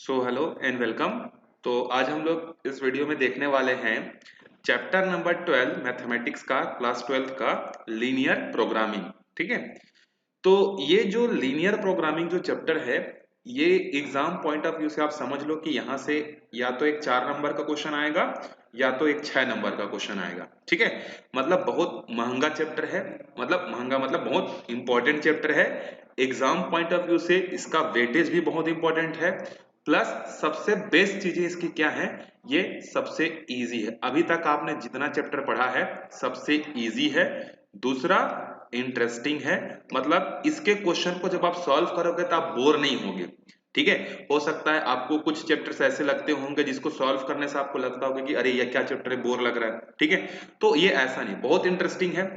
So hello and welcome. तो आज हम लोग इस वीडियो में देखने वाले हैं चैप्टर नंबर 12 मैथमेटिक्स का क्लास 12 का लीनियर प्रोग्रामिंग। ठीक है, तो ये जो लीनियर प्रोग्रामिंग जो चैप्टर है, ये एग्जाम पॉइंट ऑफ व्यू से आप समझ लो कि यहाँ से या तो एक 4 नंबर का क्वेश्चन आएगा या तो एक 6 नंबर का क्वेश्चन आएगा। ठीक है, मतलब बहुत महंगा चैप्टर है, मतलब महंगा मतलब बहुत इंपॉर्टेंट चैप्टर है। एग्जाम पॉइंट ऑफ व्यू से इसका वेटेज भी बहुत इंपॉर्टेंट है, प्लस सबसे बेस्ट चीजें इसकी क्या है, ये सबसे इजी है। अभी तक आपने जितना चैप्टर पढ़ा है सबसे इजी है। दूसरा, इंटरेस्टिंग है, मतलब इसके क्वेश्चन को जब आप सॉल्व करोगे तो आप बोर नहीं होगे। ठीक है, हो सकता है आपको कुछ चैप्टर्स ऐसे लगते होंगे जिसको सॉल्व करने से आपको लगता होगा कि अरे ये क्या चैप्टर है, बोर लग रहा है। ठीक है, तो ये ऐसा नहीं, बहुत इंटरेस्टिंग है।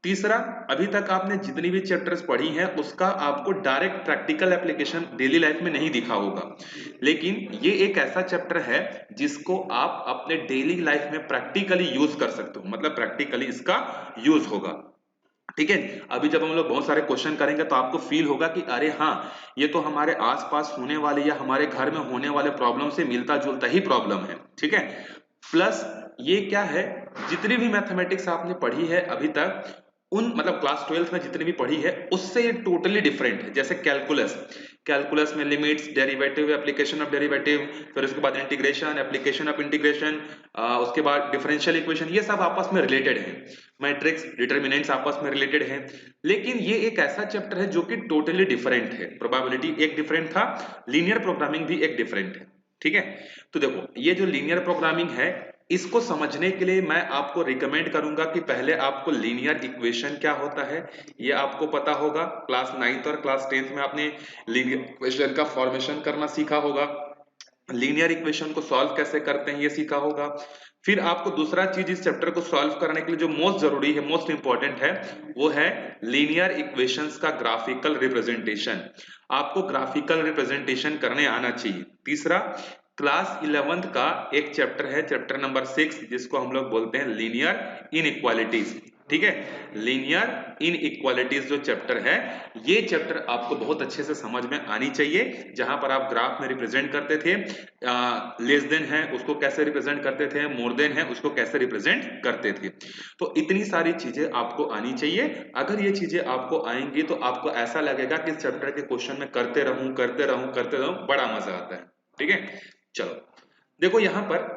तीसरा, अभी तक आपने जितनी भी चैप्टर्स पढ़ी हैं उसका आपको direct practical application daily life में नहीं दिखा होगा, लेकिन ये एक ऐसा चैप्टर है जिसको आप अपने डेली लाइफ में प्रैक्टिकली यूज कर सकते हो, मतलब प्रैक्टिकली इसका यूज होगा। ठीक है, अभी जब हम लोग बहुत सारे क्वेश्चन करेंगे तो आपको फील होगा कि अरे हाँ, ये तो हमारे आसपास होने वाले या हमारे घर में होने वाले प्रॉब्लम से मिलता जुलता ही प्रॉब्लम है। ठीक है, प्लस ये क्या है, जितनी भी मैथमेटिक्स आपने पढ़ी है अभी तक, उन मतलब क्लास 12 में जितनी भी पढ़ी है उससे ये टोटली डिफरेंट है। जैसे कैलकुलस, कैलकुलस में limits, derivative, application of derivative, फिर उसके बाद इंटीग्रेशन, एप्लीकेशन ऑफ इंटीग्रेशन, उसके बाद डिफरेंशियल इक्वेशन, ये सब आपस में रिलेटेड है। मैट्रिक्स, डिटर्मिनेंट्स आपस में रिलेटेड है। लेकिन ये एक ऐसा चैप्टर है जो कि टोटली डिफरेंट है। प्रोबेबिलिटी एक डिफरेंट था, लीनियर प्रोग्रामिंग भी एक डिफरेंट है। ठीक है, तो देखो ये जो लीनियर प्रोग्रामिंग है, इसको समझने के लिए मैं आपको रिकमेंड करूंगा कि पहले आपको लीनियर इक्वेशन क्या होता है ये आपको पता होगा। क्लास 9th और क्लास 10th में आपने लीनियर इक्वेशन का फॉर्मेशन करना सीखा होगा, लीनियर इक्वेशन को सॉल्व कैसे करते हैं ये सीखा होगा। फिर आपको दूसरा चीज इस चैप्टर को सॉल्व करने के लिए जो मोस्ट जरूरी है, मोस्ट इंपॉर्टेंट है, वो है लीनियर इक्वेशंस का ग्राफिकल रिप्रेजेंटेशन। आपको ग्राफिकल रिप्रेजेंटेशन करने आना चाहिए। तीसरा, क्लास 11th का एक चैप्टर है, चैप्टर नंबर 6, जिसको हम लोग बोलते हैं लीनियर इनइक्वालिटीज। ठीक है, लीनियर इनइक्वालिटीज जो चैप्टर है, ये चैप्टर आपको बहुत अच्छे से समझ में आनी चाहिए। जहां पर आप ग्राफ में रिप्रेजेंट करते थे, लेस देन है उसको कैसे रिप्रेजेंट करते थे, मोर देन है उसको कैसे रिप्रेजेंट करते थे। तो इतनी सारी चीजें आपको आनी चाहिए। अगर ये चीजें आपको आएंगी तो आपको ऐसा लगेगा कि इस चैप्टर के क्वेश्चन में करते रहूं करते रहूं करते रहूं, बड़ा मजा आता है। ठीक है, चलो देखो यहां पर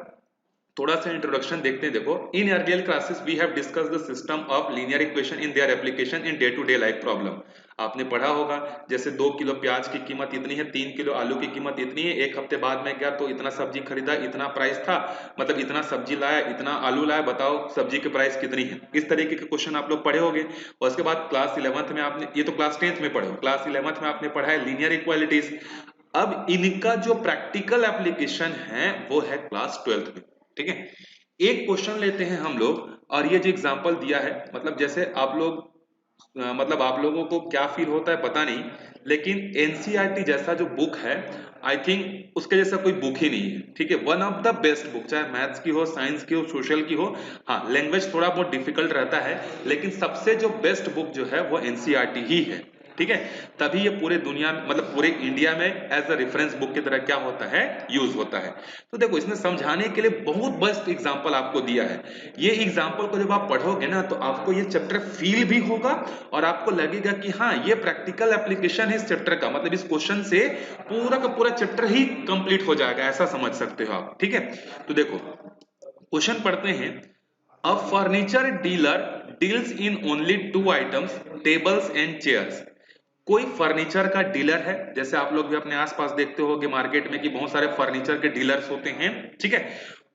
थोड़ा सा इंट्रोडक्शन देखते हैं। देखो, in earlier classes we have discussed the system of linear equation in their application in day to day life problem. आपने पढ़ा होगा, जैसे 2 किलो प्याज की कीमत इतनी है, 3 किलो आलू की कीमत इतनी है, एक हफ्ते बाद में गया तो इतना सब्जी खरीदा, इतना प्राइस था, मतलब इतना सब्जी लाया, इतना आलू लाया, बताओ सब्जी की प्राइस कितनी है। इस तरीके के क्वेश्चन आप लोग पढ़े होंगे। और उसके बाद क्लास 11th में आपने, ये तो क्लास 10th में पढ़े हो, क्लास 11th में आपने पढ़ा है लीनियर इक्वालिटीज। अब इनका जो प्रैक्टिकल एप्लीकेशन है वो है क्लास 12th में। ठीक है, एक क्वेश्चन लेते हैं हम लोग, और ये जो एग्जांपल दिया है, मतलब जैसे आप लोग मतलब आप लोगों को क्या फील होता है पता नहीं, लेकिन एनसीईआरटी जैसा जो बुक है, आई थिंक उसके जैसा कोई बुक ही नहीं है। ठीक है, one of the best book, चाहे मैथ्स की हो, साइंस की हो, सोशल की हो। हाँ, लैंग्वेज थोड़ा बहुत डिफिकल्ट रहता है, लेकिन सबसे जो बेस्ट बुक जो है वो एनसीईआरटी ही है। ठीक है, तभी ये पूरे दुनिया में, मतलब पूरे इंडिया में एज अ रेफरेंस बुक की तरह क्या होता है, यूज होता है। तो देखो, इसने समझाने के लिए बहुत बेस्ट एग्जांपल आपको दिया है। ये एग्जांपल को जब आप पढ़ोगे ना तो आपको ये चैप्टर फील भी होगा, और आपको लगेगा कि हाँ, ये प्रैक्टिकल एप्लीकेशन है इस चैप्टर का, मतलब इस क्वेश्चन से पूरा का पूरा चैप्टर ही कंप्लीट हो जाएगा, ऐसा समझ सकते हो आप। ठीक है, तो देखो क्वेश्चन पढ़ते हैं। A furniture dealer deals in only 2 items, tables and chairs. कोई फर्नीचर का डीलर है, जैसे आप लोग भी अपने आसपास देखते होंगे मार्केट में कि बहुत सारे फर्नीचर के डीलर्स होते हैं। ठीक है,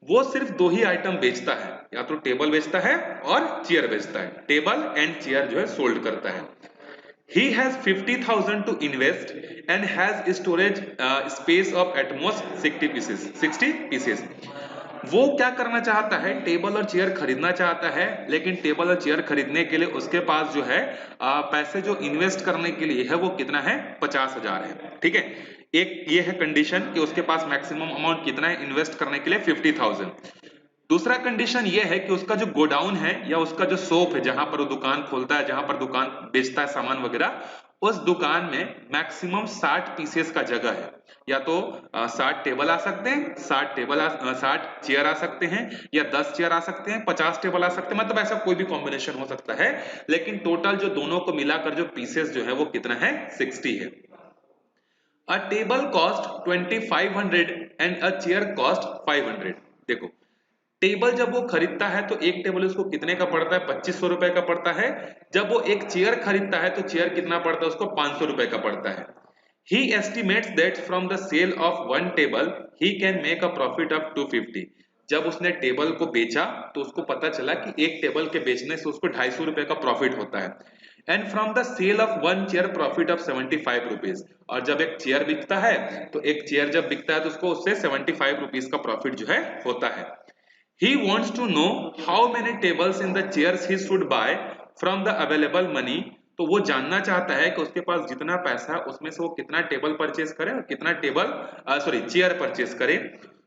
वो सिर्फ 2 ही आइटम बेचता है, या तो टेबल बेचता है और चेयर बेचता है। टेबल एंड चेयर जो है सोल्ड करता है। He has 50,000 to invest and has storage space of at most 60 pieces. 60 pieces. वो क्या करना चाहता है, टेबल और चेयर खरीदना चाहता है, लेकिन टेबल और चेयर खरीदने के लिए उसके पास जो है पैसे जो इन्वेस्ट करने के लिए है वो कितना है, 50,000 है। ठीक है, एक ये है कंडीशन कि उसके पास मैक्सिमम अमाउंट कितना है इन्वेस्ट करने के लिए, 50,000। दूसरा कंडीशन ये है कि उसका जो गोडाउन है या उसका जो शॉप है, जहां पर वो दुकान खोलता है, जहां पर दुकान बेचता है सामान वगैरह, उस दुकान में मैक्सिमम 60 पीसेस का जगह है। या तो 60 टेबल आ सकते हैं, 60 चेयर आ सकते हैं, या 10 चेयर आ सकते हैं, 50 टेबल आ सकते हैं, मतलब ऐसा कोई भी कॉम्बिनेशन हो सकता है। लेकिन टोटल जो दोनों को मिलाकर जो पीसेस जो है वो कितना है, 60 है। अ table cost 2500 and a chair cost 500। देखो, टेबल जब वो खरीदता है तो एक टेबल उसको कितने का पड़ता है, 2500 रुपए का पड़ता है। जब वो एक चेयर खरीदता है तो चेयर कितना पड़ता है उसको, 500 रुपए का पड़ता है। He estimates that from the sale of one table he can make a profit of 250। जब उसने टेबल को बेचा तो उसको पता चला कि एक टेबल के बेचने से उसको 250 रुपए का प्रॉफिट होता है। And from the sale of one chair profit of 75 rupees. और जब एक चेयर बिकता है तो एक चेयर जब बिकता है तो उसको उससे 75 रुपीज का प्रॉफिट जो है होता है। He wants to know how many tables in the chairs he should buy from the available money। तो वो जानना चाहता है कि उसके पास जितना पैसा है उसमें से वो कितना टेबल परचेज करे और कितना चेयर परचेज करे,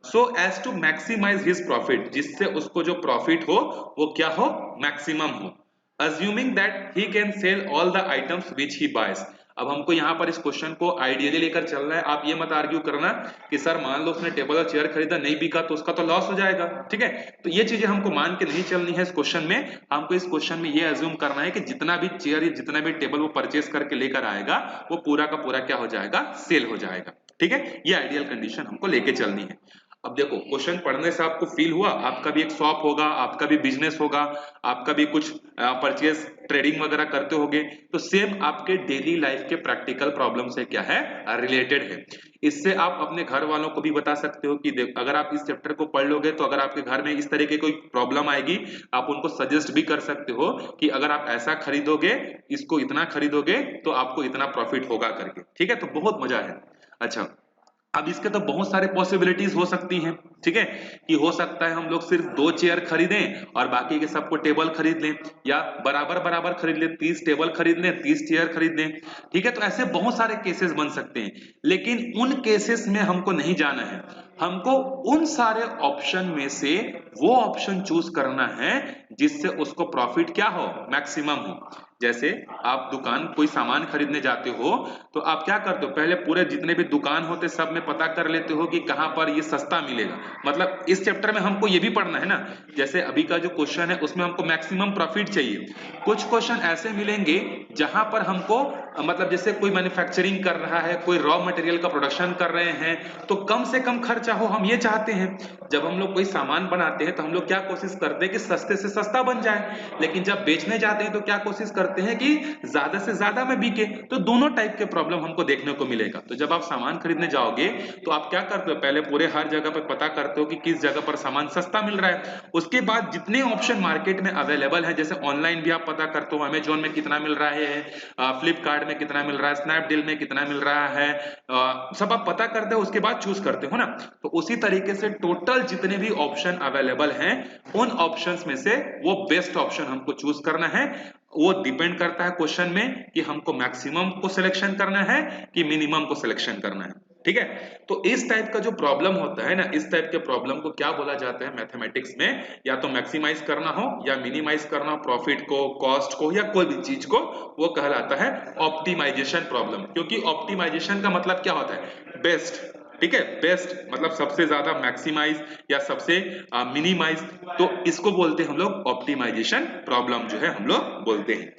so as to maximise his profit, जिससे उसको जो प्रॉफिट हो वो क्या हो, मैक्सिमम हो। Assuming that he can sell all the items which he buys. अब हमको यहाँ पर इस क्वेश्चन को आइडियली लेकर चलना है। आप ये मत आर्ग्यू करना कि सर मान लो उसने टेबल और चेयर खरीदा, नहीं बिका तो उसका तो लॉस हो जाएगा, ठीक है। तो ये चीजें हमको मान के नहीं चलनी है इस क्वेश्चन में। हमको इस क्वेश्चन में ये अज्यूम करना है कि जितना भी चेयर या जितना भी टेबल वो परचेस करके लेकर आएगा वो पूरा का पूरा क्या हो जाएगा, सेल हो जाएगा, ठीक है। ये आइडियल कंडीशन हमको लेके चलनी है। अब देखो, क्वेश्चन पढ़ने से आपको फील हुआ आपका भी एक शॉप होगा, आपका भी बिजनेस होगा, आपका भी कुछ परचेस ट्रेडिंग वगैरह करते होगे, तो सेम आपके डेली लाइफ के प्रैक्टिकल प्रॉब्लम से क्या है, रिलेटेड है। इससे आप अपने घर वालों को भी बता सकते हो कि अगर आप इस चैप्टर को पढ़ लोगे तो अगर आपके घर में इस तरह की कोई प्रॉब्लम आएगी, आप उनको सजेस्ट भी कर सकते हो कि अगर आप ऐसा खरीदोगे, इसको इतना खरीदोगे तो आपको इतना प्रॉफिट होगा करके, ठीक है। तो बहुत मजा है। अच्छा, अब इसके तो बहुत सारे पॉसिबिलिटीज हो सकती हैं, ठीक है। कि हो सकता है हम लोग सिर्फ 2 चेयर खरीदें और बाकी के सबको टेबल खरीद लें, या बराबर बराबर खरीद लें, 30 टेबल खरीद लें, 30 चेयर खरीद लें, ठीक है। तो ऐसे बहुत सारे केसेस बन सकते हैं, लेकिन उन केसेस में हमको नहीं जाना है। हमको उन सारे ऑप्शन में से वो ऑप्शन चूज करना है जिससे उसको प्रॉफिट क्या हो, मैक्सिमम हो। जैसे आप दुकान कोई सामान खरीदने जाते हो तो आप क्या करते हो, पहले पूरे जितने भी दुकान होते सब में पता कर लेते हो कि कहां पर ये सस्ता मिलेगा। मतलब इस चैप्टर में हमको ये भी पढ़ना है ना, जैसे अभी का जो क्वेश्चन है उसमें हमको मैक्सिमम प्रॉफिट चाहिए। कुछ क्वेश्चन ऐसे मिलेंगे जहां पर हमको मतलब जैसे कोई मैन्युफैक्चरिंग कर रहा है, कोई रॉ मटेरियल का प्रोडक्शन कर रहे हैं, तो कम से कम खर्चा हो, हम ये चाहते हैं। जब हम लोग कोई सामान बनाते हैं तो हम लोग क्या कोशिश करते हैं कि सस्ते से सस्ता बन जाए, लेकिन जब बेचने जाते हैं तो क्या कोशिश करते हैं कि ज्यादा से ज्यादा में बिके। तो दोनों टाइप के प्रॉब्लम हमको देखने को मिलेगा। तो जब आप सामान खरीदने जाओगे तो आप क्या करते हो, पहले पूरे हर जगह पर पता करते हो कि किस जगह पर सामान सस्ता मिल रहा है। उसके बाद जितने ऑप्शन मार्केट में अवेलेबल है, जैसे ऑनलाइन भी आप पता करते हो, अमेजोन में कितना मिल रहा है, फ्लिपकार्ट में कितना मिल रहा है, स्नैपडील में कितना मिल रहा है, सब आप पता करते हो, उसके बाद चूज करते हो ना। तो उसी तरीके से टोटल जितने भी ऑप्शन अवेलेबल हैं उन ऑप्शंस में से वो बेस्ट ऑप्शन हमको चूज करना है। वो डिपेंड करता है क्वेश्चन में कि हमको मैक्सिमम को सिलेक्शन करना है कि मिनिमम को सिलेक्शन करना है, ठीक है। तो इस टाइप का जो प्रॉब्लम होता है ना, इस टाइप के प्रॉब्लम को क्या बोला जाता है मैथमेटिक्स में, या तो मैक्सिमाइज करना हो या मिनिमाइज करना हो प्रॉफिट को, कॉस्ट को, या कोई भी चीज को, वो कहलाता है ऑप्टिमाइजेशन प्रॉब्लम। क्योंकि ऑप्टिमाइजेशन का मतलब क्या होता है, बेस्ट, ठीक है। बेस्ट मतलब सबसे ज्यादा, मैक्सिमाइज या सबसे मिनिमाइज, तो इसको बोलते हैं हम लोग ऑप्टिमाइजेशन प्रॉब्लम जो है हम लोग बोलते हैं।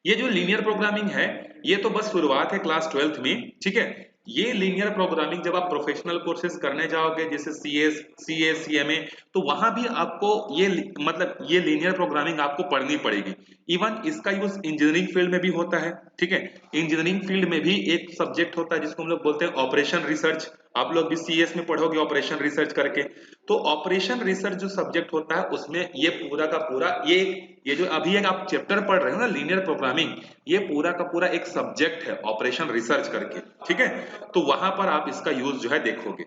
ये जो लीनियर प्रोग्रामिंग है ये तो बस शुरुआत है क्लास 12th में, ठीक है। ये लीनियर प्रोग्रामिंग जब आप प्रोफेशनल कोर्सेज करने जाओगे जैसे सीए सीएमए, तो वहां भी आपको ये मतलब ये लीनियर प्रोग्रामिंग आपको पढ़नी पड़ेगी। इवन इसका यूज इंजीनियरिंग फील्ड में भी होता है, ठीक है। इंजीनियरिंग फील्ड में भी एक सब्जेक्ट होता है जिसको हम लोग बोलते हैं ऑपरेशन रिसर्च। आप लोग भी सीएस में पढ़ोगे ऑपरेशन रिसर्च करके। तो ऑपरेशन रिसर्च जो सब्जेक्ट होता है उसमें ये पूरा का पूरा ये जो अभी एक आप चैप्टर पढ़ रहे हो ना लीनियर प्रोग्रामिंग, ये पूरा का पूरा एक सब्जेक्ट है ऑपरेशन रिसर्च करके, ठीक है। तो वहां पर आप इसका यूज जो है देखोगे,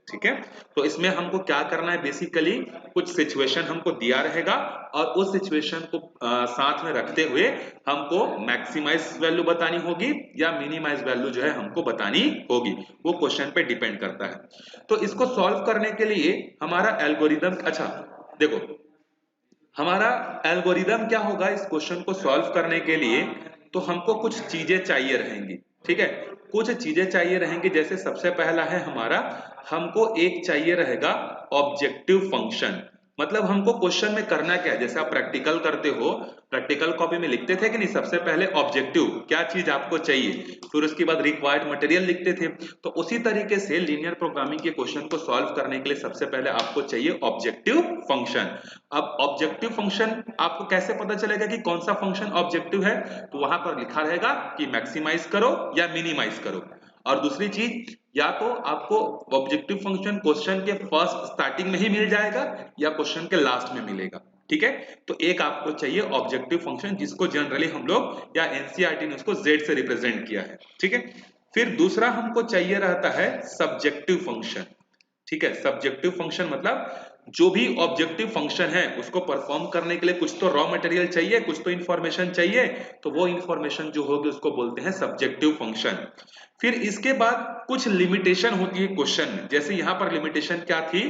ठीक है। तो इसमें हमको क्या करना है, बेसिकली कुछ सिचुएशन हमको दिया रहेगा और उस सिचुएशन को साथ में रखते हुए हमको मैक्सिमाइज वैल्यू बतानी होगी या मिनिमाइज वैल्यू जो है हमको बतानी होगी, वो क्वेश्चन पे डिपेंड करता है। तो इसको सॉल्व करने के लिए हमारा एल्गोरिदम, अच्छा देखो हमारा एल्गोरिदम क्या होगा इस क्वेश्चन को सॉल्व करने के लिए। तो हमको कुछ चीजें चाहिए रहेंगी, ठीक है, कुछ चीजें चाहिए रहेंगी। जैसे सबसे पहला है हमारा, हमको एक चाहिए रहेगा ऑब्जेक्टिव फंक्शन। मतलब हमको क्वेश्चन में करना क्या है, जैसे आप प्रैक्टिकल करते हो, प्रैक्टिकल कॉपी में लिखते थे कि नहीं, सबसे पहले ऑब्जेक्टिव क्या चीज आपको चाहिए, फिर उसके बाद रिक्वायर्ड मटेरियल लिखते थे। तो उसी तरीके से लीनियर प्रोग्रामिंग के क्वेश्चन को सॉल्व करने के लिए सबसे पहले आपको चाहिए ऑब्जेक्टिव फंक्शन। अब ऑब्जेक्टिव फंक्शन आपको कैसे पता चलेगा कि कौन सा फंक्शन ऑब्जेक्टिव है, तो वहां पर लिखा रहेगा कि मैक्सिमाइज करो या मिनिमाइज करो। और दूसरी चीज, या तो आपको ऑब्जेक्टिव फंक्शन क्वेश्चन के फर्स्ट स्टार्टिंग में ही मिल जाएगा या क्वेश्चन के लास्ट में मिलेगा, ठीक है। तो एक आपको चाहिए ऑब्जेक्टिव फंक्शन, जिसको जनरली हम लोग या एनसीईआरटी ने उसको जेड से रिप्रेजेंट किया है, ठीक है। फिर दूसरा हमको चाहिए रहता है सब्जेक्टिव फंक्शन, ठीक है। सब्जेक्टिव फंक्शन मतलब जो भी ऑब्जेक्टिव फंक्शन है उसको परफॉर्म करने के लिए कुछ तो रॉ मटेरियल चाहिए, कुछ तो इंफॉर्मेशन चाहिए, तो वो इंफॉर्मेशन जो होगी उसको बोलते हैं सब्जेक्टिव फंक्शन। फिर इसके बाद कुछ लिमिटेशन होती है क्वेश्चन में। जैसे यहाँ पर लिमिटेशन क्या थी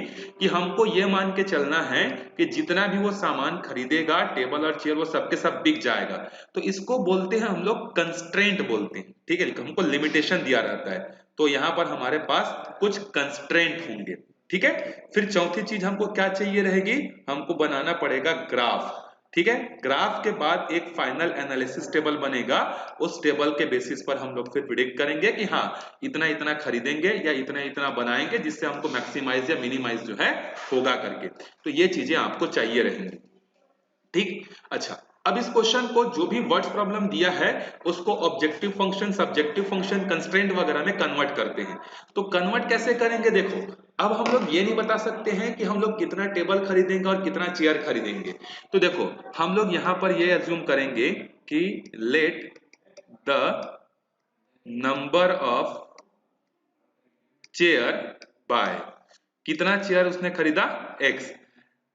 कि हमको ये मान के चलना है कि जितना भी वो सामान खरीदेगा, टेबल और चेयर, वो सबके सब बिक जाएगा। तो इसको बोलते हैं हम लोग कंस्ट्रेंट बोलते हैं, ठीक है। हमको लिमिटेशन दिया रहता है, तो यहाँ पर हमारे पास कुछ कंस्ट्रेंट होंगे, ठीक है। फिर चौथी चीज हमको क्या चाहिए रहेगी, हमको बनाना पड़ेगा ग्राफ, ठीक है। ग्राफ के बाद एक फाइनल एनालिसिस टेबल बनेगा, उस टेबल के बेसिस पर हम लोग फिर प्रिडिक्ट करेंगे कि हाँ इतना इतना खरीदेंगे या इतना इतना बनाएंगे जिससे हमको मैक्सिमाइज या मिनिमाइज जो है होगा करके। तो ये चीजें आपको चाहिए रहेंगी, ठीक। अच्छा, अब इस क्वेश्चन को जो भी वर्ड्स प्रॉब्लम दिया है उसको objective function, subjective function, constraint वगैरह में कन्वर्ट करते हैं। तो कन्वर्ट कैसे करेंगे, देखो अब हम लोग ये नहीं बता सकते हैं कि हम लोग कितना टेबल खरीदेंगे और कितना चेयर खरीदेंगे। तो देखो हम लोग यहां पर ये अज्यूम करेंगे कि let the number of chair by, कितना चेयर उसने खरीदा x,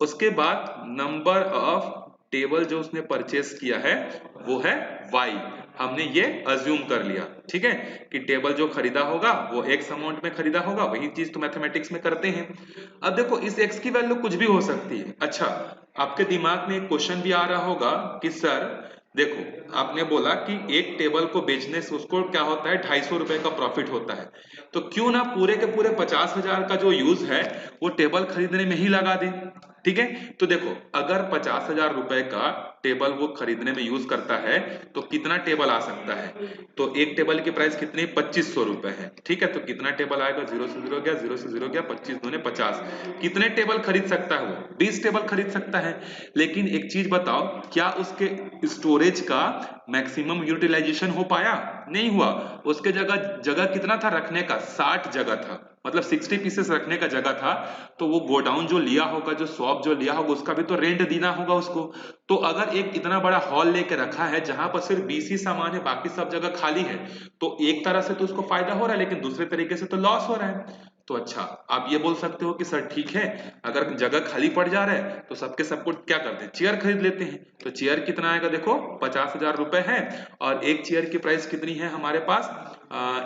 उसके बाद नंबर ऑफ टेबल जो उसने परचेस किया है वो है y। हमने ये अज्यूम कर लिया, ठीक है, कि टेबल जो खरीदा होगा वो x अमाउंट में खरीदा होगा। वही चीज तो मैथमेटिक्स में करते हैं। अब देखो इस x की वैल्यू कुछ भी हो सकती है। अच्छा, आपके दिमाग में एक क्वेश्चन भी आ रहा होगा कि सर देखो आपने बोला कि एक टेबल को बेचने से उसको क्या होता है, 250 रुपए का प्रॉफिट होता है, तो क्यों ना पूरे के पूरे 50,000 का जो यूज है वो टेबल खरीदने में ही लगा दें, ठीक है। तो देखो अगर 50,000 रुपए का टेबल वो खरीदने में यूज करता है तो कितना टेबल आ सकता है, तो एक टेबल की प्राइस कितनी, 2500 रुपए है, ठीक है। तो कितना टेबल आएगा, 0 से 0 गया, 0 से 0 गया, 25 दूने 50। कितने टेबल खरीद सकता है वो, 20 टेबल खरीद सकता है। लेकिन एक चीज बताओ, क्या उसके स्टोरेज का मैक्सिमम यूटिलाइजेशन हो पाया, नहीं हुआ। उसके जगह जगह कितना था रखने का, 60 जगह था, मतलब 60 पीसेस रखने का जगह था। तो वो गोडाउन जो लिया होगा, जो शॉप जो लिया होगा, उसका भी तो रेंट देना होगा उसको। तो अगर एक इतना बड़ा हॉल लेके रखा है जहां पर सिर्फ 20 ही सामान है, बाकी सब जगह खाली है, तो एक तरह से तो उसको फायदा हो रहा है, लेकिन दूसरे तरीके से तो लॉस हो रहा है। तो अच्छा, आप ये बोल सकते हो कि सर ठीक है, अगर जगह खाली पड़ जा रहा है तो सबके सबको क्या करते हैं, चेयर खरीद लेते हैं। तो चेयर कितना आएगा, देखो 50,000 रुपए है, और एक चेयर की प्राइस कितनी है हमारे पास,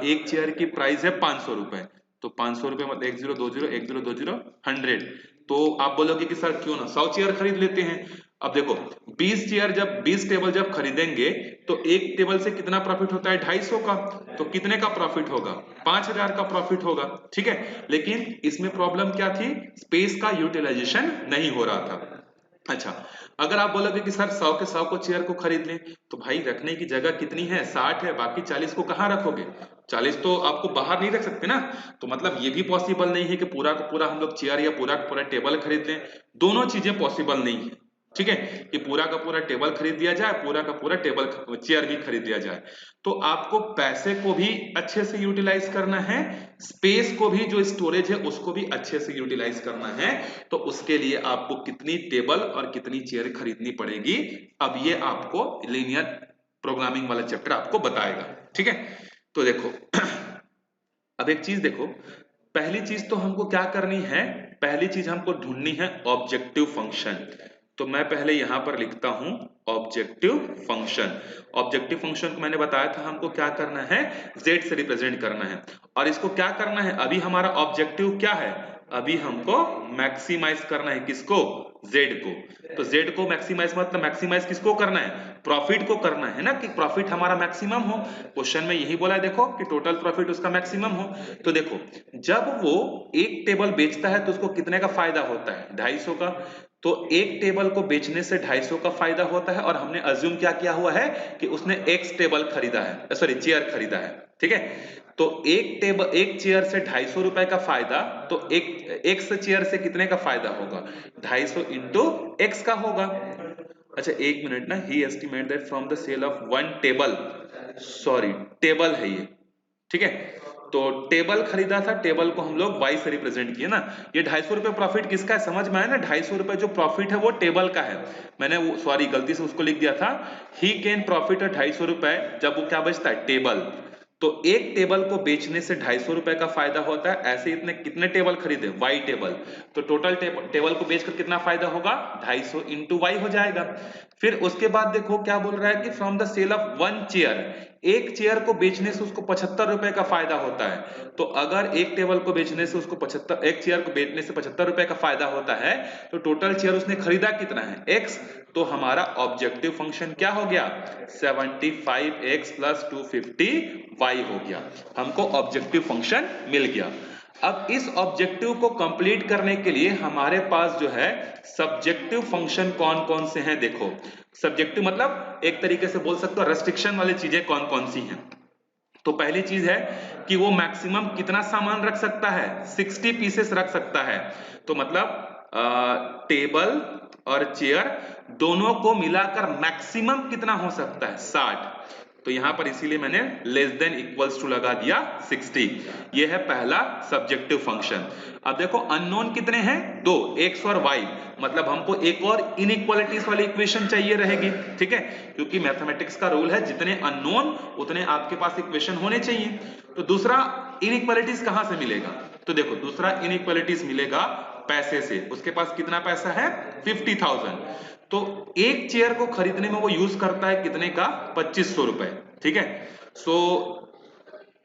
एक चेयर की प्राइस है 500 रुपए। तो 500 रुपए मतलब 1020 1020 100। तो आप बोलोगे कि सर क्यों ना 100 चेयर खरीद लेते हैं। अब देखो 20 चेयर जब 20 टेबल जब खरीदेंगे तो एक टेबल से कितना प्रॉफिट होता है, 250 का। तो कितने का प्रॉफिट होगा, 5,000 का प्रॉफिट होगा, ठीक है। लेकिन इसमें प्रॉब्लम क्या थी, स्पेस का यूटिलाइजेशन नहीं हो रहा था। अच्छा, अगर आप बोलोगे कि सर 100 के 100 को चेयर को खरीद लें, तो भाई रखने की जगह कितनी है, 60 है, बाकी 40 को कहाँ रखोगे, 40 तो आपको बाहर नहीं रख सकते ना। तो मतलब ये भी पॉसिबल नहीं है कि पूरा का पूरा हम लोग चेयर या पूरा का पूरा टेबल खरीद लें। दोनों चीजें पॉसिबल नहीं है, ठीक है, कि पूरा का पूरा टेबल खरीद लिया जाए, पूरा का पूरा टेबल चेयर भी खरीद लिया जाए। तो आपको पैसे को भी अच्छे से यूटिलाइज करना है, स्पेस को भी, जो स्टोरेज है उसको भी अच्छे से यूटिलाइज करना है। तो उसके लिए आपको कितनी टेबल और कितनी चेयर खरीदनी पड़ेगी, अब ये आपको लीनियर प्रोग्रामिंग वाला चैप्टर आपको बताएगा, ठीक है। तो देखो अब एक चीज देखो, पहली चीज तो हमको क्या करनी है, पहली चीज हमको ढूंढनी है ऑब्जेक्टिव फंक्शन। तो मैं पहले यहां पर लिखता हूं ऑब्जेक्टिव फंक्शन। ऑब्जेक्टिव फंक्शन को मैंने बताया था हमको क्या करना है, z से रिप्रेजेंट करना है। और इसको क्या करना है, अभी हमारा ऑब्जेक्टिव क्या है, अभी हमको मैक्सिमाइज करना है, किसको, Z को। तो Z को मैक्सिमाइज मतलब मैक्सिमाइज किसको करना है? प्रॉफिट को करना है ना, कि प्रॉफिट हमारा मैक्सिमम हो। क्वेश्चन में यही बोला है देखो कि टोटल प्रॉफिट उसका मैक्सिमम हो। तो देखो जब वो एक टेबल बेचता है तो उसको कितने का फायदा होता है? 250 का। तो एक टेबल को बेचने से 250 का फायदा होता है, और हमने अज्यूम क्या किया हुआ है कि उसने X टेबल खरीदा है, सॉरी चेयर खरीदा है, ठीक है। तो एक चेयर से 250 रुपए का फायदा, तो एक X चेयर से कितने का फायदा होगा? 250 इंटू X का होगा। अच्छा एक मिनट ना, he estimate that from the sale of one table, sorry table है ये, ठीक है। तो टेबल खरीदा था, टेबल को हम लोग y से रिप्रेजेंट किए ना। ये 250 रुपए प्रॉफिट किसका है समझ में आया ना? 250 रुपए जो प्रॉफिट है वो टेबल का है। मैंने वो सॉरी गलती से उसको लिख दिया था, ही कैन प्रॉफिट 250 रुपए जब वो क्या बचता है? टेबल। तो एक टेबल को बेचने से 250 रुपए का फायदा होता है। ऐसे इतने कितने टेबल खरीदे? y table. तो टोटल टेबल को बेचकर कितना फायदा होगा? 250 इंटू y हो जाएगा। फिर उसके बाद देखो क्या बोल रहा है कि from the sale of one chair, एक चेयर को बेचने से उसको 75 रुपए का फायदा होता है। तो अगर एक टेबल को बेचने से उसको 75, एक चेयर को बेचने से 75 रुपए का फायदा होता है, तो टोटल चेयर उसने खरीदा कितना है? x। तो हमारा ऑब्जेक्टिव फंक्शन क्या हो गया? 75x प्लस 250y हो गया। हमको ऑब्जेक्टिव फंक्शन मिल गया। अब इस ऑब्जेक्टिव को कंप्लीट करने के लिए हमारे पास जो है सब्जेक्टिव फंक्शन कौन कौन से हैं? देखो सब्जेक्टिव मतलब एक तरीके से बोल सकते हो रेस्ट्रिक्शन वाली चीजें कौन कौन सी हैं। तो पहली चीज है कि वो मैक्सिमम कितना सामान रख सकता है? 60 पीसेस रख सकता है। तो मतलब टेबल और चेयर दोनों को मिलाकर मैक्सिमम कितना हो सकता है? 60। तो यहां पर इसीलिए मैंने लेस देन इक्वल्स टू लगा दिया 60। ये है पहला सब्जेक्टिव फंक्शन। अब देखो अननोन कितने हैं? दो, x और y। मतलब हमको एक और इनइक्वालिटीज वाली इक्वेशन चाहिए रहेगी, ठीक है, क्योंकि मैथमेटिक्स का रूल है जितने अननोन उतने आपके पास इक्वेशन होने चाहिए। तो दूसरा इनइक्वालिटीज कहां से मिलेगा? तो देखो दूसरा इनइक्वालिटीज मिलेगा पैसे से। उसके पास कितना पैसा है? 50,000। तो एक चेयर को खरीदने में वो यूज करता है कितने का? 2500 रुपए, ठीक है। सो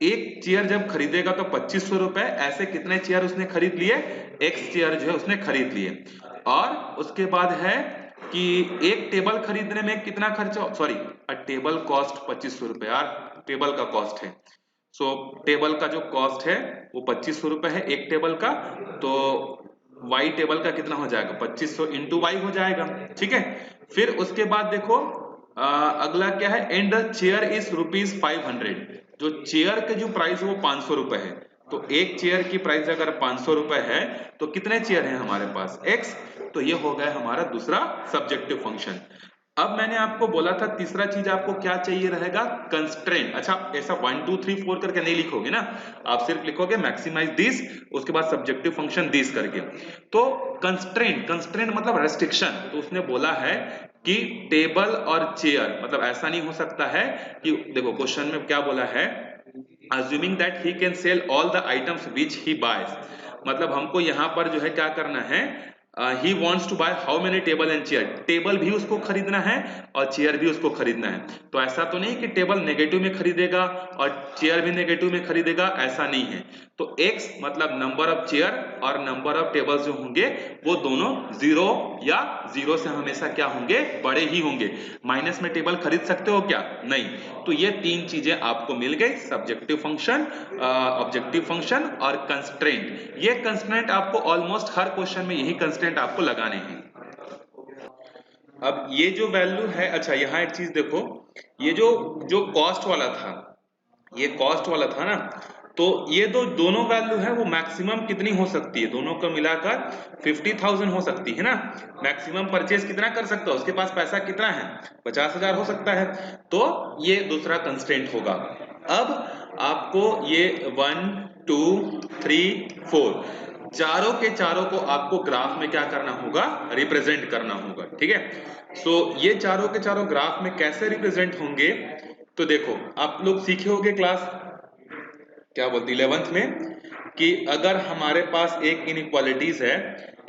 एक चेयर जब खरीदेगा तो 2500 रुपए। ऐसे कितने चेयर उसने खरीद लिए? एक्स चेयर जो है उसने खरीद लिए। और उसके बाद है कि एक टेबल खरीदने में कितना खर्चा, सॉरी टेबल कॉस्ट 2500 रुपए यार, टेबल का कॉस्ट है। सो टेबल का जो कॉस्ट है वो 2500 रुपए है एक टेबल का। तो वाई टेबल का कितना हो जाएगा? 2500 इंटू वाई हो जाएगा, ठीक है। फिर उसके बाद देखो अगला क्या है? And the chair is ₹500। जो चेयर के जो प्राइस है वो 500 रुपए है। तो एक चेयर की प्राइस अगर 500 रुपए है तो कितने चेयर है हमारे पास? x। तो ये हो गया हमारा दूसरा सब्जेक्टिव फंक्शन। अब मैंने आपको बोला था तीसरा चीज आपको क्या चाहिए रहेगा? कंस्ट्रेंट। अच्छा ऐसा 1 2 3 4 करके नहीं लिखोगे ना, आप सिर्फ लिखोगे मैक्सिमाइज दिस, उसके बाद सब्जेक्टिव फंक्शन दिस करके। तो कंस्ट्रेंट, कंस्ट्रेंट मतलब रेस्ट्रिक्शन। तो उसने बोला है कि टेबल और चेयर, मतलब ऐसा नहीं हो सकता है कि देखो क्वेश्चन में क्या बोला है, assuming that he can sell all the items which he buys। मतलब हमको यहाँ पर जो है क्या करना है? He wants to buy how many table and chair. Table भी उसको खरीदना है और चेयर भी उसको खरीदना है। तो ऐसा तो नहीं कि टेबल नेगेटिव में खरीदेगा और चेयर भी नेगेटिव में खरीदेगा, ऐसा नहीं है। तो x मतलब नंबर ऑफ चेयर और नंबर ऑफ टेबल्स जो होंगे वो दोनों जीरो या जीरो से हमेशा क्या होंगे? बड़े ही होंगे। माइनस में टेबल खरीद सकते हो क्या? नहीं। तो ये तीन चीजें आपको मिल गई, सब्जेक्टिव फंक्शन, ऑब्जेक्टिव फंक्शन और कंस्ट्रेंट। ये कंस्ट्रेंट आपको ऑलमोस्ट हर क्वेश्चन में यही कंस्ट्रेंट आपको लगाने हैं। अब ये जो वैल्यू है, अच्छा यहाँ एक चीज देखो, ये जो जो कॉस्ट वाला था, ये कॉस्ट वाला था ना, तो ये दोनों वैल्यू है वो मैक्सिमम कितनी हो सकती है? दोनों को मिलाकर 50,000 हो सकती है ना। मैक्सिमम परचेज कितना कर सकता है? उसके पास पैसा कितना है? 50,000 हो सकता है। तो ये दूसरा कंस्ट्रेंट होगा। अब आपको ये 1 2 3 4 चारों के चारों को आपको ग्राफ में क्या करना होगा? रिप्रेजेंट करना होगा, ठीक है। सो ये चारों के चारों ग्राफ में कैसे रिप्रेजेंट होंगे? तो देखो आप लोग सीखे होंगे क्लास क्या बोलती 11th में कि अगर हमारे पास एक इनइक्वालिटीज है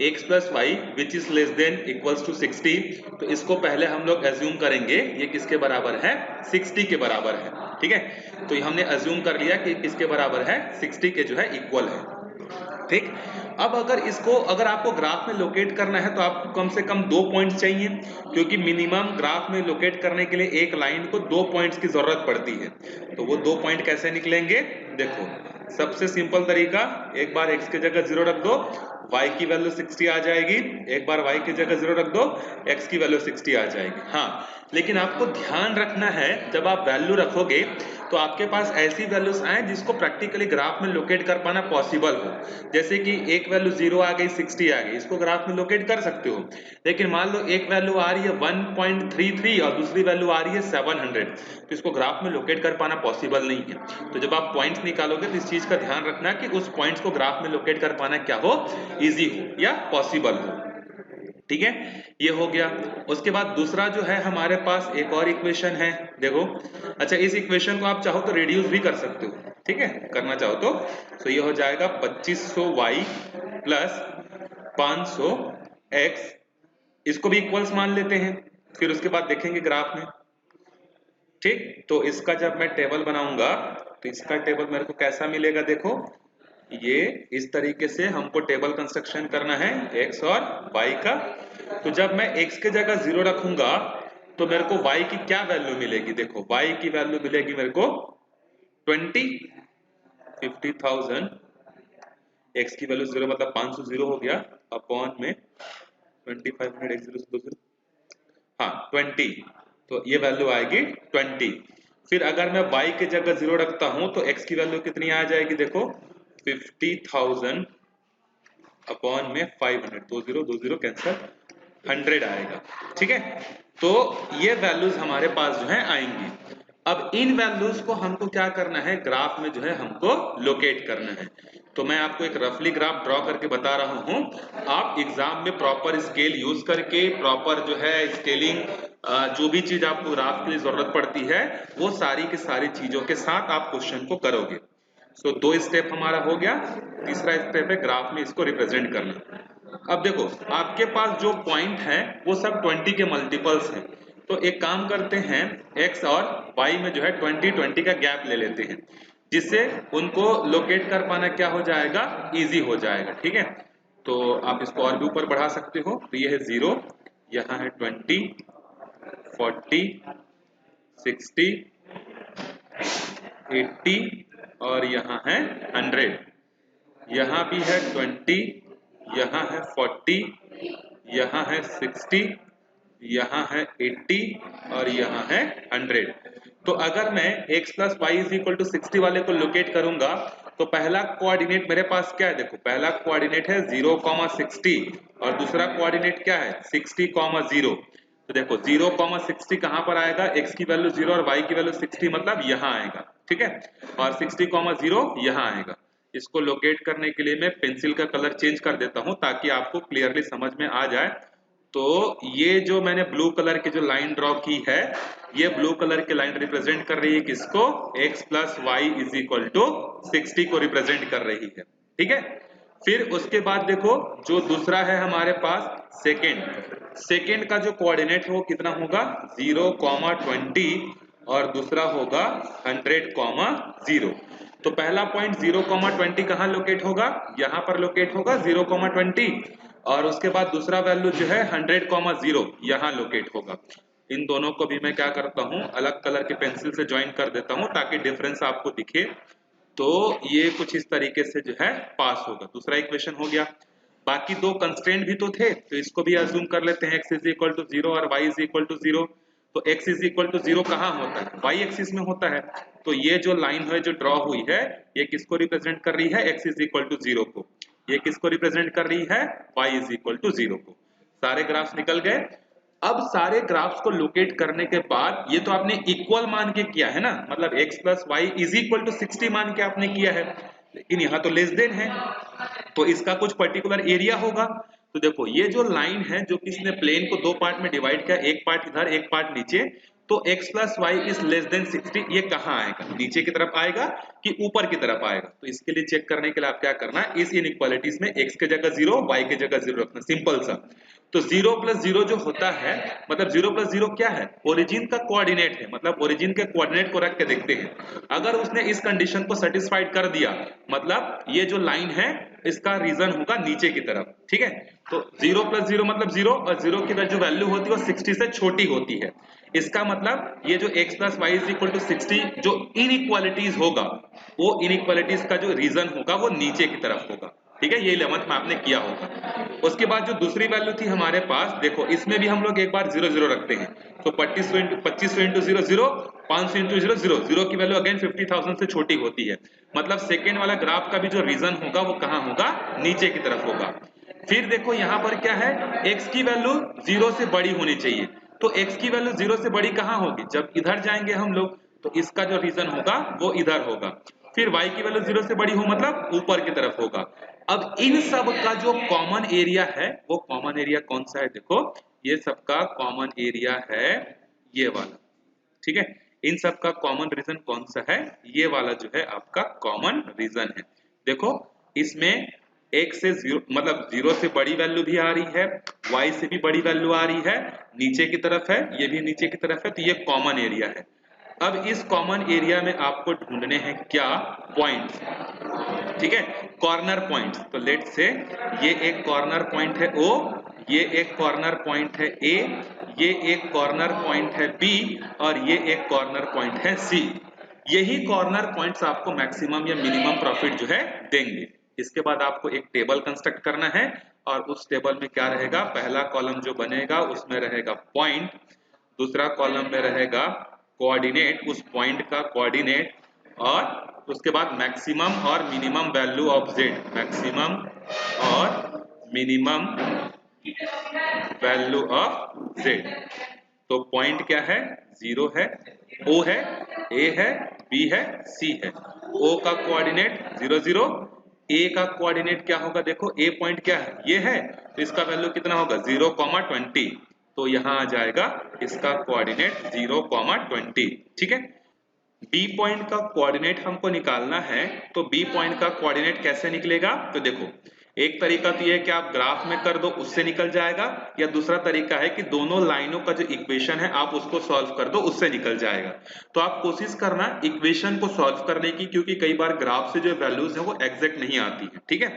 x plus y which is less than equals to 60, तो इसको पहले हम लोग एज्यूम करेंगे ये किसके बराबर है? 60 के बराबर है, ठीक है। तो हमने एज्यूम कर लिया कि किसके बराबर है? 60 के जो है इक्वल है, ठीक। अब अगर आपको ग्राफ में लोकेट करना है तो आपको कम से कम 2 पॉइंट्स चाहिए, क्योंकि मिनिमम ग्राफ में लोकेट करने के लिए एक लाइन को 2 पॉइंट्स की जरूरत पड़ती है। तो वो 2 पॉइंट कैसे निकलेंगे? देखो, सबसे सिंपल तरीका, एक बार x की जगह 0 रख दो, y की वैल्यू 60 आ जाएगी, एक बार y की जगह 0 रख दो, x की वैल्यू 60 आ जाएगी। हाँ, लेकिन आपको ध्यान रखना है जब आप वैल्यू रखोगे तो आपके पास ऐसी वैल्यूज आए जिसको प्रैक्टिकली ग्राफ में लोकेट कर पाना पॉसिबल हो। जैसे कि एक वैल्यू 0 आ गई, 60 आ गई, इसको ग्राफ में लोकेट कर सकते हो। लेकिन मान लो एक वैल्यू आ रही है 1.33 और दूसरी वैल्यू आ रही है 700, तो इसको ग्राफ में लोकेट कर पाना पॉसिबल नहीं है। तो जब आप पॉइंट्स निकालोगे तो इस चीज का ध्यान रखना कि उस पॉइंट्स को ग्राफ में लोकेट कर पाना क्या हो, इजी हो या पॉसिबल हो। ठीक है, ये हो गया। उसके बाद दूसरा जो है हमारे पास एक और इक्वेशन है, देखो। अच्छा, इस इक्वेशन को आप चाहो तो रिड्यूस भी कर सकते हो, ठीक है, करना चाहो तो ये हो जाएगा 2500y प्लस 500x, इसको भी इक्वल्स मान लेते हैं, फिर उसके बाद देखेंगे ग्राफ में। ठीक, तो इसका जब मैं टेबल बनाऊंगा तो इसका टेबल मेरे को कैसा मिलेगा, देखो ये इस तरीके से हमको टेबल कंस्ट्रक्शन करना है x और y का। तो जब मैं x के जगह 0 रखूंगा तो मेरे को y की क्या वैल्यू मिलेगी, देखो y की वैल्यू मिलेगी मेरे को 50,000, x की वैल्यू 0 मतलब 500 0 हो गया, अपॉन में 2500 x 0, हाँ 20, तो ये वैल्यू आएगी 20। फिर अगर मैं y के जगह 0 रखता हूं तो x की वैल्यू कितनी आ जाएगी, देखो 50,000 अपॉन में 500, 20 कैंसिल, 100 आएगा। ठीक है, तो ये वैल्यूज हमारे पास जो है आएंगी। अब इन वैल्यूज को हमको क्या करना है, ग्राफ में जो है हमको लोकेट करना है। तो मैं आपको एक रफली ग्राफ ड्रॉ करके बता रहा हूं, आप एग्जाम में प्रॉपर स्केल यूज करके, प्रॉपर जो है स्केलिंग, जो भी चीज आपको ग्राफ के लिए जरूरत पड़ती है वो सारी की सारी चीजों के साथ आप क्वेश्चन को करोगे। सो 2 स्टेप हमारा हो गया। तीसरा स्टेप है ग्राफ में इसको रिप्रेजेंट करना। अब देखो, आपके पास जो पॉइंट है वो सब 20 के मल्टीपल्स हैं, तो एक काम करते हैं, x और y में जो है 20-20 का गैप ले लेते हैं, जिससे उनको लोकेट कर पाना क्या हो जाएगा, इजी हो जाएगा। ठीक है, तो आप इसको और भी ऊपर बढ़ा सकते हो, तो ये है 0, यहाँ है 20, 40, 60, 80 और यहाँ है 100। यहाँ भी है 20, यहाँ है 40, यहाँ है 60, यहाँ है 80 और यहाँ है 100। तो अगर मैं x plus y is equal to 60 वाले को लोकेट करूंगा तो पहला कोऑर्डिनेट मेरे पास क्या है, देखो पहला कोऑर्डिनेट है 0,60 और दूसरा कोऑर्डिनेट क्या है 60,0। तो देखो 0,60 कहां पर आएगा, x की वैल्यू 0 और y की वैल्यू 60, मतलब यहाँ आएगा। ठीक है, और 60,0 यहाँ आएगा। इसको लोकेट करने के लिए मैं पेंसिल का कलर चेंज कर देता हूं ताकि आपको क्लियरली समझ में आ जाए। तो ये जो मैंने ब्लू कलर की जो लाइन ड्रॉ की है, ये ब्लू कलर की लाइन रिप्रेजेंट कर रही है किसको, x plus y is equal to 60 को रिप्रेजेंट कर रही है। ठीक है, फिर उसके बाद देखो जो दूसरा है हमारे पास सेकेंड का जो कोऑर्डिनेट है वो कितना होगा, 0,20 और दूसरा होगा 100,0। तो पहला पॉइंट 0,20 कहाँ लोकेट होगा, यहाँ पर लोकेट होगा 0,20, और उसके बाद दूसरा वैल्यू जो है 100,0 यहाँ लोकेट होगा। इन दोनों को भी मैं क्या करता हूँ, अलग कलर के पेंसिल से ज्वाइन कर देता हूँ ताकि डिफरेंस आपको दिखे। तो ये कुछ इस तरीके से जो है पास होगा, दूसरा इक्वेशन हो गया। बाकी दो कंस्ट्रेंट भी तो थे, तो इसको भी अज्यूम कर लेते हैं, x इज इक्वल टू 0 और y इज इक्वल टू 0। तो x इज इक्वल टू 0 कहाँ होता है, y एक्सिस में होता है। तो ये जो लाइन है जो ड्रॉ हुई है, ये किसको रिप्रेजेंट कर रही है, x इज इक्वल टू 0 को। ये किसको रिप्रेजेंट कर रही है, y इज इक्वल टू 0 को। सारे ग्राफ्स निकल गए। अब सारे ग्राफ्स को लोकेट करने के बाद, ये तो आपने इक्वल मान के किया है ना, मतलब x plus y is equal to 60 मान के आपने किया है, लेकिन यहाँ तो लेस देन है, तो इसका कुछ पर्टिकुलर एरिया होगा। तो देखो ये जो लाइन है जो किसने प्लेन को दो पार्ट में डिवाइड किया, एक पार्ट इधर एक पार्ट नीचे, तो x plus y is less than 60, ये कहाँ आएगा, नीचे की तरफ आएगा कि ऊपर की तरफ आएगा। तो इसके लिए चेक करने के लिए आप क्या करना है, इस इनइक्वालिटीज में x के जगह 0, y के जगह 0 रखना, सिंपल सा। तो 0 प्लस 0 जो होता है, मतलब 0 प्लस 0 क्या है, ओरिजिन का कोऑर्डिनेट है, मतलब ओरिजिन के कोऑर्डिनेट को रख के देखते हैं। अगर उसने इस कंडीशन को सेटिस्फाइड कर दिया, मतलब ये जो लाइन है इसका रीजन होगा नीचे की तरफ, ठीक है। तो 0 + 0 मतलब 0, और 0 की जो वैल्यू होती है वो 60 से छोटी होती है। इसका मतलब ये जो x + y = 60 जो इनइक्वालिटीज होगा, वो इनइक्वालिटीज का जो रीजन होगा वो नीचे की तरफ होगा, ठीक है। ये 11th में आपने किया होगा। उसके बाद जो दूसरी वैल्यू थी हमारे पास, देखो इसमें भी हम लोग एक बार 0 0 रखते हैं, तो 2500 × 0 0, 500 × 0 0, 0 की वैल्यू अगेन 50,000 से छोटी होती है। मतलब सेकेंड वाला ग्राफ का भी जो रीजन होगा वो कहाँ होगा, नीचे की तरफ होगा। फिर देखो यहाँ पर क्या है, x की वैल्यू 0 से बड़ी होनी चाहिए, तो x की वैल्यू 0 से बड़ी कहाँ होगी, जब इधर जाएंगे हम लोग तो इसका जो रीजन होगा वो इधर होगा। फिर y की वैल्यू 0 से बड़ी हो मतलब ऊपर की तरफ होगा। अब इन सब का जो कॉमन एरिया है वो कॉमन एरिया कौन सा है, देखो ये सबका कॉमन एरिया है ये वाला, ठीक है। इन सब का कॉमन रीजन कौन सा है, ये वाला जो है आपका कॉमन रीजन है। देखो इसमें x से 0 मतलब 0 से बड़ी वैल्यू भी आ रही है, y से भी बड़ी वैल्यू आ रही है, नीचे की तरफ है, ये भी नीचे की तरफ है, तो ये कॉमन एरिया है। अब इस कॉमन एरिया में आपको ढूंढने हैं क्या, पॉइंट्स, ठीक है, कॉर्नर पॉइंट्स। तो लेट से ये एक कॉर्नर पॉइंट है O, ये एक कॉर्नर पॉइंट है A, ये एक कॉर्नर पॉइंट है B, और ये एक कॉर्नर पॉइंट है C। यही कॉर्नर पॉइंट्स आपको मैक्सिमम या मिनिमम प्रॉफिट जो है देंगे। इसके बाद आपको एक टेबल कंस्ट्रक्ट करना है, और उस टेबल में क्या रहेगा, पहला कॉलम जो बनेगा उसमें रहेगा पॉइंट, दूसरा कॉलम में रहेगा कोऑर्डिनेट, उस पॉइंट का कोऑर्डिनेट, और उसके बाद मैक्सिमम और minimum value of z, maximum और मिनिमम वैल्यू ऑफ z। तो पॉइंट क्या है, 0 है, O है, A है, B है, C है। O का कोऑर्डिनेट 0 0, A का कोऑर्डिनेट क्या होगा, देखो A पॉइंट क्या है, ये है, तो इसका वैल्यू कितना होगा 0, 20, तो यहाँ आ जाएगा इसका कोऑर्डिनेट 0, 20, ठीक है। बी पॉइंट का कोऑर्डिनेट हमको निकालना है, तो बी पॉइंट का कोऑर्डिनेट कैसे निकलेगा, तो देखो एक तरीका तो ये है कि आप ग्राफ में कर दो उससे निकल जाएगा, या दूसरा तरीका है कि दोनों लाइनों का जो इक्वेशन है आप उसको सॉल्व कर दो उससे निकल जाएगा। तो आप कोशिश करना इक्वेशन को सॉल्व करने की, क्योंकि कई बार ग्राफ से जो वैल्यूज है वो एग्जैक्ट नहीं आती है, ठीक है।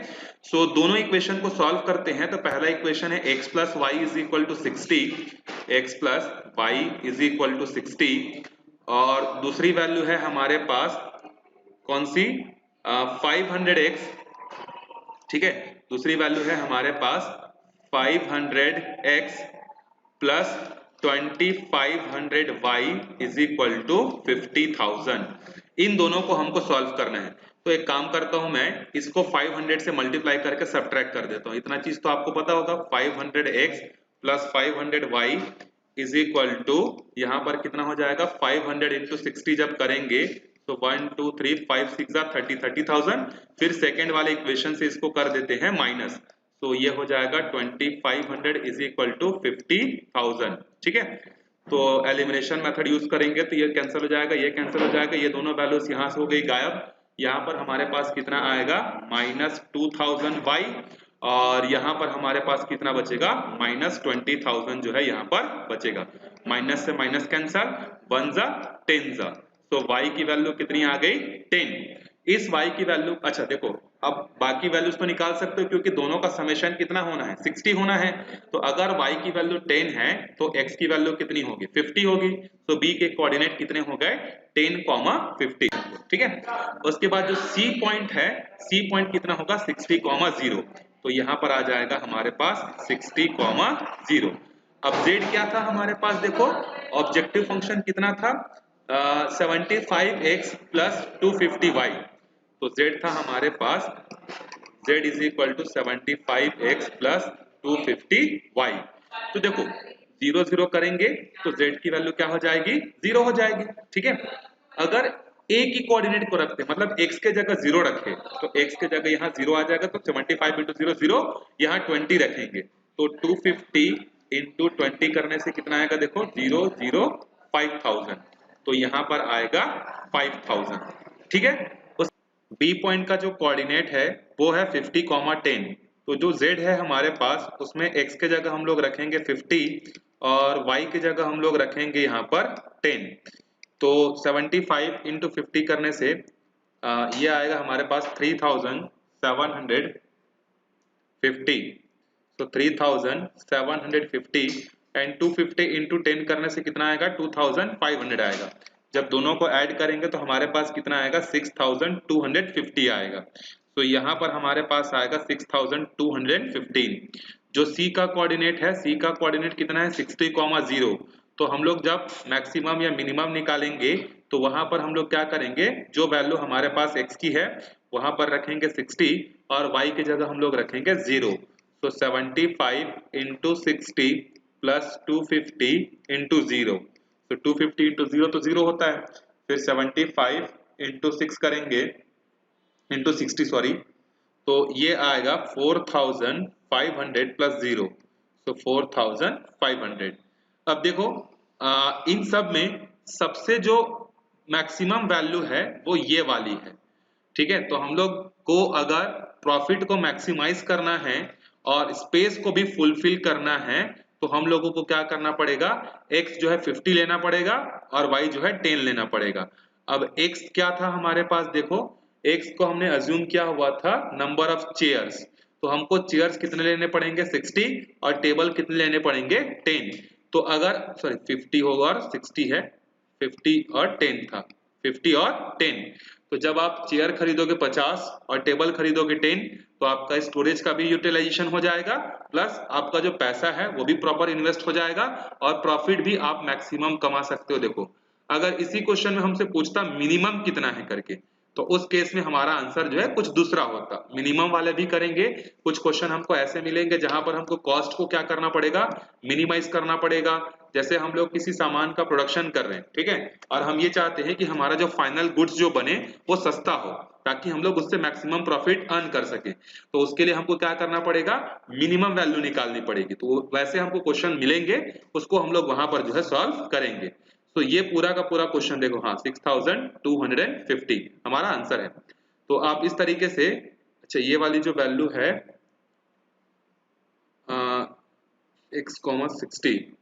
सो दोनों इक्वेशन को सॉल्व करते हैं। तो पहला इक्वेशन है x + y = 60, x + y = 60, और दूसरी वैल्यू है हमारे पास कौन सी, 500x, ठीक है। दूसरी वैल्यू है हमारे पास 500x + 2500y = 50,000। इन दोनों को हमको सॉल्व करना है। तो एक काम करता हूं, मैं इसको 500 से मल्टीप्लाई करके सब्ट्रैक्ट कर देता हूं। इतना चीज तो आपको पता होगा, 500x + 500y = यहाँ पर कितना हो जाएगा, 500 × 60 जब करेंगे तो 1 2 3 5 6 30, 30,000। फिर सेकेंड वाले इक्वेशन से इसको कर देते हैं माइनस, तो ये हो जाएगा 2500 = 50,000, ठीक है। तो एलिमिनेशन मेथड यूज करेंगे तो ये कैंसिल हो जाएगा, ये कैंसिल हो जाएगा, ये दोनों वैल्यूज यहाँ से हो गई गायब। यहाँ पर हमारे पास कितना आएगा, -2000y, और यहाँ पर हमारे पास कितना बचेगा, -20,000 जो है यहाँ पर बचेगा। माइनस से माइनस कैंसल, 1 ज़ा 10 ज़ा, तो y की वैल्यू कितनी आ गई, 10। इस y की वैल्यू, अच्छा देखो अब बाकी वैल्यूज तो निकाल सकते हो, क्योंकि दोनों का समेशन कितना होना है, 60 होना है। तो अगर y की वैल्यू 10 है तो x की वैल्यू कितनी होगी, 50 होगी। तो b के कोऑर्डिनेट कितने हो गए, 10, 50, ठीक है। उसके बाद जो c पॉइंट है, c पॉइंट कितना होगा, 60, 0। तो यहाँ पर आ जाएगा हमारे पास 60, 0। अब z क्या था हमारे पास, देखो ऑब्जेक्टिव फंक्शन कितना था, 75x + 250y। तो z था हमारे पास z = 75x + 250y। तो देखो 0 0 करेंगे तो z की वैल्यू क्या हो जाएगी, 0 हो जाएगी, ठीक है। अगर a की कोऑर्डिनेट को रखते, मतलब x के जगह 0 रखे, तो x के जगह यहाँ 0 आ जाएगा, तो 75 × 0 0, यहाँ 20 रखेंगे, तो 250 × 20 करने से कितना आएगा, देखो 0 0 5000, तो यहाँ पर आएगा 5000, ठीक है। उस बी पॉइंट का जो कोऑर्डिनेट है वो है 50, 10। तो जो z है हमारे पास उसमें x के जगह हम लोग रखेंगे 50, और y के जगह हम लोग रखेंगे यहाँ पर 10। तो 75 × 50 करने से ये आएगा हमारे पास 3700 50, तो 3750 एंड 250 इंटू 10 करने से कितना आएगा 2500 आएगा। जब दोनों को ऐड करेंगे तो हमारे पास कितना आएगा 6250 आएगा। तो यहाँ पर हमारे पास आएगा 6215। जो सी का कोऑर्डिनेट है, सी का कोऑर्डिनेट कितना है 60,0। तो हम लोग जब मैक्सिमम या मिनिमम निकालेंगे तो वहां पर हम लोग क्या करेंगे, जो वैल्यू हमारे पास x की है वहां पर रखेंगे 60 और y की जगह हम लोग रखेंगे 0। तो 75 इंटू 60 प्लस 250 इंटू 0, तो 250 इंटू 0 तो 0 होता है। फिर 75 इंटू 6 करेंगे, इंटू 60 सॉरी, तो ये आएगा 4500 प्लस 0, तो 4500। अब देखो इन सब में सबसे जो मैक्सिमम वैल्यू है वो ये वाली है, ठीक है। तो हम लोग को अगर प्रॉफिट को मैक्सिमाइज करना है और स्पेस को भी फुलफिल करना है तो हम लोगों को क्या करना पड़ेगा, x जो है 50 लेना पड़ेगा और y जो है 10 लेना पड़ेगा। अब x क्या था हमारे पास, देखो x को हमने अज्यूम किया हुआ था नंबर ऑफ चेयर्स, तो हमको चेयर्स कितने लेने पड़ेंगे 60 और टेबल कितने लेने पड़ेंगे 10। तो अगर सॉरी 50 होगा और 60 है, 50 और 10 था, 50 और 10। तो जब आप चेयर खरीदोगे 50 और टेबल खरीदोगे 10 तो आपका स्टोरेज का भी यूटिलाइजेशन हो जाएगा, प्लस आपका जो पैसा है वो भी प्रॉपर इन्वेस्ट हो जाएगा और प्रॉफिट भी आप मैक्सिमम कमा सकते हो। देखो अगर इसी क्वेश्चन में हमसे पूछता मिनिमम कितना है करके, तो उस केस में हमारा आंसर जो है कुछ दूसरा होता। मिनिमम वाले भी करेंगे, कुछ क्वेश्चन हमको ऐसे मिलेंगे जहां पर हमको कॉस्ट को क्या करना पड़ेगा, मिनिमाइज करना पड़ेगा। जैसे हम लोग किसी सामान का प्रोडक्शन कर रहे हैं, ठीक है, और हम ये चाहते हैं कि हमारा जो फाइनल गुड्स जो बने वो सस्ता हो ताकि हम लोग उससे मैक्सिमम प्रॉफिट अर्न कर सके। तो उसके लिए हमको क्या करना पड़ेगा, मिनिमम वैल्यू निकालनी पड़ेगी। तो वैसे हमको क्वेश्चन मिलेंगे, उसको हम लोग वहां पर जो है सॉल्व करेंगे। तो ये पूरा का पूरा क्वेश्चन देखो, हाँ 6250 हमारा आंसर है। तो आप इस तरीके से, अच्छा ये वाली जो वैल्यू है x, 60